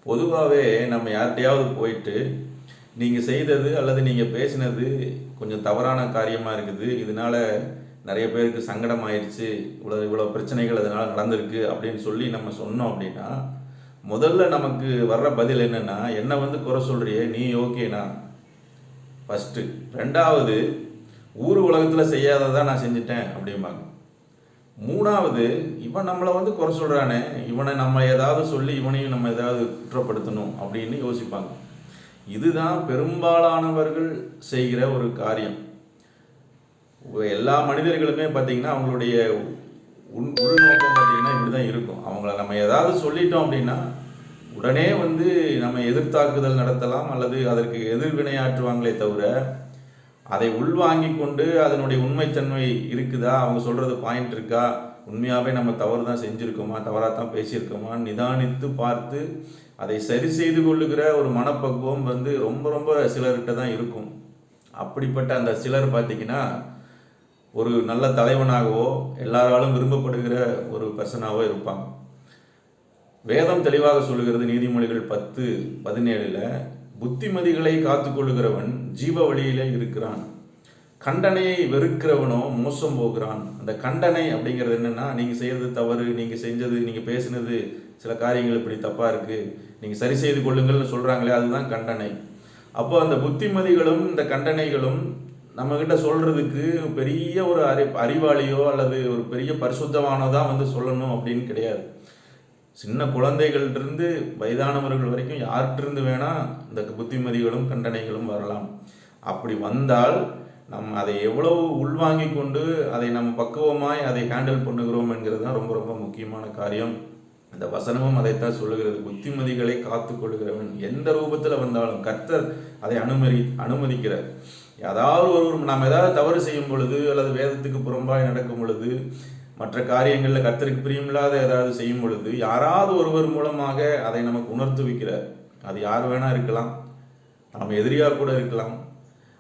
பொதுவாகவே நம்ம யார்கிட்டையாவது போயிட்டு நீங்கள் செய்தது அல்லது நீங்கள் பேசினது கொஞ்சம் தவறான காரியமாக இருக்குது, இதனால நிறைய பேருக்கு சங்கடம் ஆயிடுச்சு, இவ்வளோ இவ்வளோ பிரச்சனைகள் அதனால் நடந்திருக்கு அப்படின்னு சொல்லி நம்ம சொன்னோம் அப்படின்னா, முதல்ல நமக்கு வர்ற பதில் என்னென்னா, என்னை வந்து குறை சொல்கிறியே நீ ஓகேண்ணா ஃபஸ்ட்டு. ரெண்டாவது, ஊர் உலகத்தில் செய்யாததான் நான் செஞ்சுட்டேன் அப்படிம்பாங்க. மூணாவது, இவன் நம்மளை வந்து குறை சொல்கிறானே, இவனை நம்ம ஏதாவது சொல்லி இவனையும் நம்ம ஏதாவது குற்றப்படுத்தணும் அப்படின்னு யோசிப்பாங்க. இதுதான் பெரும்பாலானவர்கள் செய்கிற ஒரு காரியம். எல்லா மனிதர்களுமே பார்த்திங்கன்னா அவங்களுடைய உள்நோக்கம் பார்த்திங்கன்னா இப்படி தான் இருக்கும். அவங்கள நம்ம ஏதாவது சொல்லிட்டோம் அப்படின்னா உடனே வந்து நம்ம எதிர்த்தாக்குதல் நடத்தலாம் அல்லது அதற்கு எதிர்வினையாற்றுவாங்களே தவிர, அதை உள்வாங்கி கொண்டு அதனுடைய உண்மைத்தன்மை இருக்குதா, அவங்க சொல்கிறது பாயிண்ட் இருக்கா, உண்மையாகவே நம்ம தவறு தான் செஞ்சுருக்கோமா, தவறாக தான் பேசியிருக்கோமா, நிதானித்து பார்த்து அதை சரி செய்து கொள்ளுகிற ஒரு மனப்பக்குவம் வந்து ரொம்ப ரொம்ப சிலர்கிட்ட தான் இருக்கும். அப்படிப்பட்ட அந்த சிலர் பார்த்திங்கன்னா ஒரு நல்ல தலைவனாகவோ எல்லாராலும் விரும்பப்படுகிற ஒரு பர்சனாகவோ இருப்பாங்க. வேதம் தெளிவாக சொல்லுகிறது, நீதிமொழிகள் 10:17, புத்திமதிகளை காத்து கொள்ளுகிறவன் ஜீவ வழியிலே இருக்கிறான், கண்டனையை வெறுக்கிறவனோ மோசம் போகிறான். அந்த கண்டனை அப்படிங்கிறது என்னென்னா, நீங்கள் செய்கிறது தவறு, நீங்கள் செஞ்சது, நீங்கள் பேசுனது சில காரியங்கள் இப்படி தப்பாக இருக்குது, நீங்கள் சரி செய்து கொள்ளுங்கள்னு சொல்கிறாங்களே, அதுதான் கண்டனை. அப்போ அந்த புத்திமதிகளும் இந்த கண்டனைகளும் நம்மக்கிட்ட சொல்கிறதுக்கு பெரிய ஒரு அறிவாளியோ அல்லது ஒரு பெரிய பரிசுத்தமானோ தான் வந்து சொல்லணும் அப்படின்னு கிடையாது. சின்ன குழந்தைகள்டிருந்து வயதானவர்கள் வரைக்கும் யார்கிட்டிருந்து வேணால் இந்த புத்திமதிகளும் கண்டனைகளும் வரலாம். அப்படி வந்தால் நம்ம அதை எவ்வளவு உள்வாங்கி கொண்டு அதை நம்ம பக்குவமாய் அதை ஹேண்டில் பண்ணுகிறோம் என்கிறது தான் ரொம்ப ரொம்ப முக்கியமான காரியம். இந்த வசனமும் அதைத்தான் சொல்லுகிறது, புத்திமதிகளை காத்து கொள்ளுகிறவன். எந்த ரூபத்தில் வந்தாலும் கர்த்தர் அதை அனுமதிக்கிறார். ஏதாவது நாம் ஏதாவது தவறு செய்யும் பொழுது அல்லது வேதத்துக்கு புறம்பாய் நடக்கும் பொழுது, மற்ற காரியங்களில் கர்த்தருக்கு பிரியமில்லாத ஏதாவது செய்யும் பொழுது, யாராவது ஒருவர் மூலமாக அதை நமக்கு உணர்த்து வைக்கிறார். அது யார் வேணா இருக்கலாம், நம்ம எதிரியாக கூட இருக்கலாம்.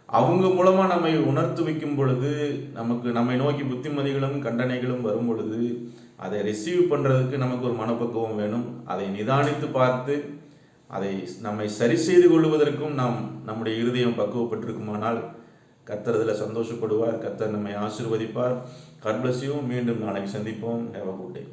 அவங்க மூலமாக நம்மை உணர்த்து வைக்கும் பொழுது, நம்மை நோக்கி புத்திமதிகளும் கண்டனைகளும் வரும் பொழுது, அதை ரிசீவ் பண்ணுறதுக்கு நமக்கு ஒரு மனப்பக்குவம் வேணும். அதை நிதானித்து பார்த்து அதை நம்மை சரி செய்து கொள்வதற்கும் நம்முடைய இருதயம் பக்குவப்பட்டிருக்குமானால் கர்த்தர் அதில் சந்தோஷப்படுவார். கர்த்தர் நம்மை ஆசீர்வதிப்பார். God bless you. மீண்டும் நாளைக்கு சந்திப்போம். Have a good day.